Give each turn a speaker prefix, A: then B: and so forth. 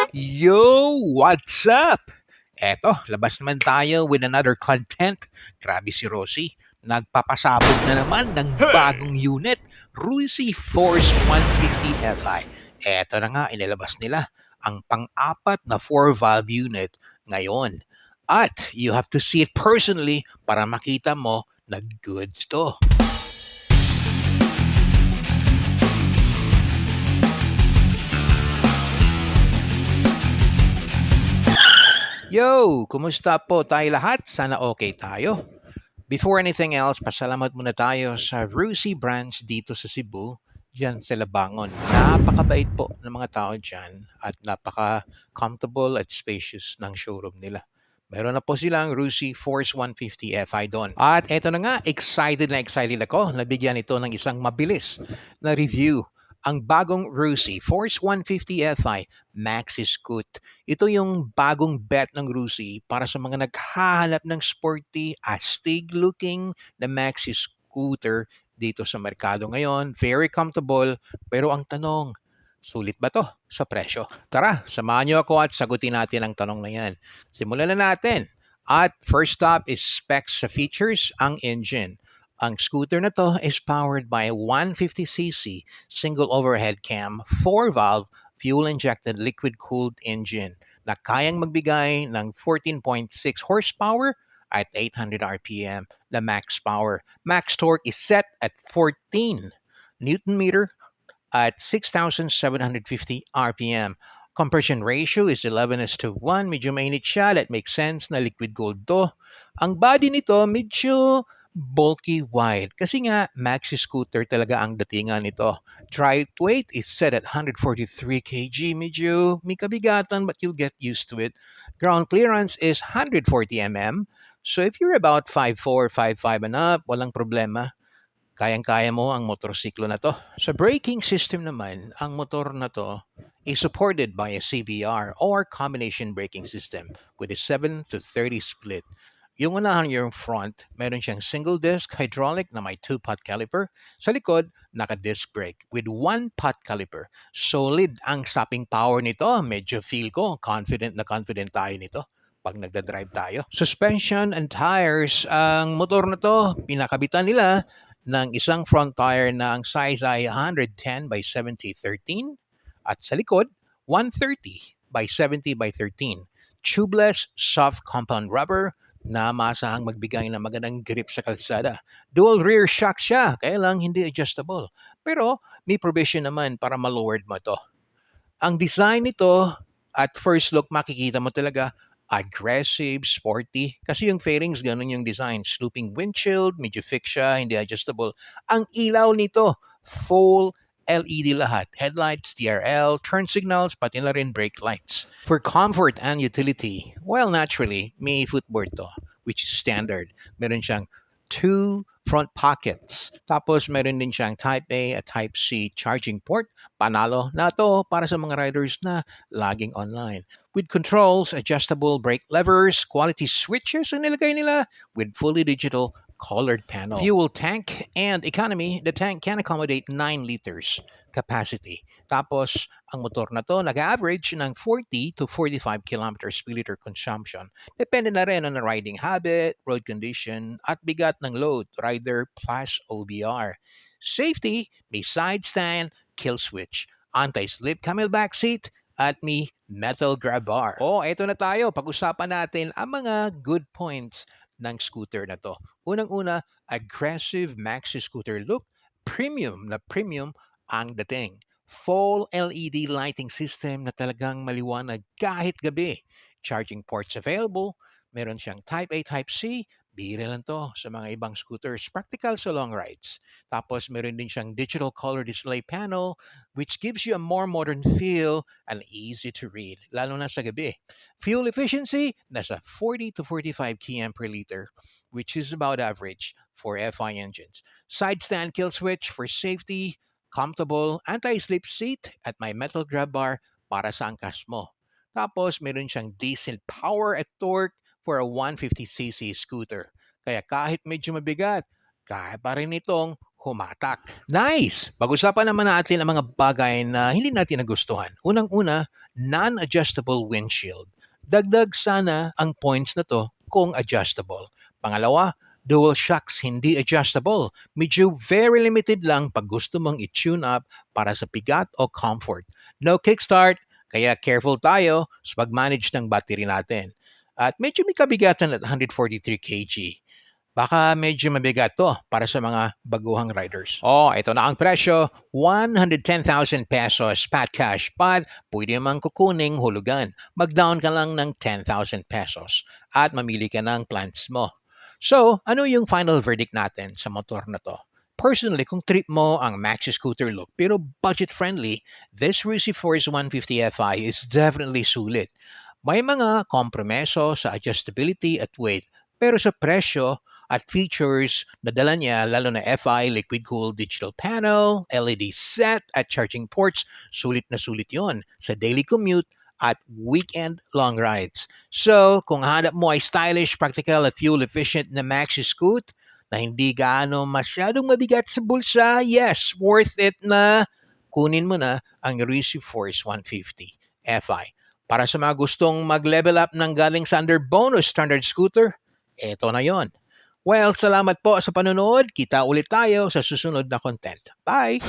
A: Yo! What's up? Eto, labas naman tayo with another content. Grabe si Rosie. Nagpapasabog na naman ng bagong unit, Rusi Force 150 Fi. Eto na nga, inilabas nila ang pang-apat na 4-valve unit ngayon. At you have to see it personally para makita mo na goods to. Yo! Kumusta po tayo lahat? Sana okay tayo. Before anything else, pasalamat muna tayo sa Rusi branch dito sa Cebu, dyan sa Labangon. Napakabait po ng mga tao dyan at napaka-comfortable at spacious ng showroom nila. Meron na po silang Rusi Force 150 Fi doon. At eto na nga, excited na excited ako. Nabigyan ito ng isang mabilis na review. Ang bagong Rusi Force 150 Fi Maxi Scoot. Ito yung bagong bet ng Rusi para sa mga naghahanap ng sporty, astig-looking na maxi scooter dito sa merkado ngayon. Very comfortable, pero ang tanong, sulit ba to sa presyo? Tara, samahan niyo ako at sagutin natin ang tanong na yan. Simulan na natin. At first up is specs sa features, ang engine. Ang scooter na to is powered by a 150cc single overhead cam, 4-valve fuel-injected liquid-cooled engine na kayang magbigay ng 14.6 horsepower at 800 RPM na max power. Max torque is set at 14 Newton meter at 6,750 RPM. Compression ratio is 11:1. Medyo mainit siya. That makes sense na liquid gold to. Ang body nito medyo bulky wide. Kasi nga, maxi scooter talaga ang datingan nito. Dry weight is set at 143 kg. Medyo may kabigatan but you'll get used to it. Ground clearance is 140 mm. So if you're about 5'4", 5'5", and up, walang problema. Kayang-kaya mo ang motorsiklo na to. Sa braking system naman, ang motor na to is supported by a CBR or combination braking system with a 7-30 split. Yung unahan yung front, meron siyang single disc hydraulic na may 2-pot caliper. Sa likod, naka-disc brake with 1-pot caliper. Solid ang stopping power nito. Medyo feel ko, confident na confident tayo nito pag nagda-drive tayo. Suspension and tires, ang motor na to, pinakabitan nila ng isang front tire na ang size ay 110 by 70 13 at sa likod 130 by 70 by 13. Tubeless soft compound rubber na masahang magbigay ng magandang grip sa kalsada. Dual rear shock siya, kaya lang hindi adjustable. Pero may provision naman para ma-lowered mo to. Ang design nito, at first look makikita mo talaga aggressive, sporty. Kasi yung fairings, ganun yung design. Slooping windshield, medyo fixed siya, hindi adjustable. Ang ilaw nito, full LED lahat. Headlights, TRL, turn signals, pati na rin brake lights. For comfort and utility, well, naturally, may footboard to, which is standard. Meron siyang 2 front pockets. Tapos meron din siyang Type A at Type C charging port. Panalo na to para sa mga riders na laging online. With controls, adjustable brake levers, quality switches ang nilagay nila with fully digital colored panel. Fuel tank and economy, the tank can accommodate 9 liters capacity. Tapos, ang motor na to nag-average ng 40 to 45 kilometers per liter consumption. Depende na rin on the riding habit, road condition, at bigat ng load, rider plus OBR. Safety, may side stand, kill switch, anti-slip camelback seat, at may metal grab bar. Oh, eto na tayo. Pag-usapan natin ang mga good points ng scooter na to. Unang-una, aggressive maxi scooter look, premium na premium ang dating. Full LED lighting system na talagang maliwanag kahit gabi. Charging ports available. Meron siyang Type A, Type C. Bihira lang to sa mga ibang scooters. Practical sa long rides. Tapos meron din siyang digital color display panel which gives you a more modern feel and easy to read, lalo na sa gabi. Fuel efficiency, nasa 40 to 45 km per liter, which is about average for FI engines. Side stand kill switch for safety, comfortable, anti-slip seat at may metal grab bar para sa angkas mo. Tapos, meron siyang decent power at torque for a 150cc scooter. Kaya kahit medyo mabigat, kaya pa rin itong humatak. Nice! Pag-usapan naman natin ang mga bagay na hindi natin nagustuhan. Unang-una, non-adjustable windshield. Dagdag sana ang points na to kung adjustable. Pangalawa, dual shocks hindi adjustable. Medyo very limited lang pag gusto mong i-tune up para sa bigat o comfort. No kickstart, kaya careful tayo sa pag-manage ng battery natin. At medyo may kabigatan at 143 kg. Baka medyo mabigat to para sa mga baguhang riders. Oh, ito na ang presyo. 110,000 pesos pat cash pat. Pwede naman kukuning hulugan. Mag-down ka lang ng 10,000 pesos at mamili ka ng plans mo. So, ano yung final verdict natin sa motor na to? Personally, kung trip mo ang maxi scooter look pero budget-friendly, this Rusi Force 150 Fi is definitely sulit. May mga kompromiso sa adjustability at weight, pero sa presyo at features na dala niya, lalo na Fi, liquid-cooled digital panel, LED set at charging ports, sulit na sulit yon sa daily commute at weekend long rides. So, kung hanap mo ay stylish, practical at fuel-efficient na maxi scoot na hindi gaano masyadong mabigat sa bulsa, yes, worth it na kunin mo na ang Risi Force 150 Fi. Para sa mga gustong mag-level up ng galing sa under bonus standard scooter, eto na yon. Well, salamat po sa panonood. Kita ulit tayo sa susunod na content. Bye!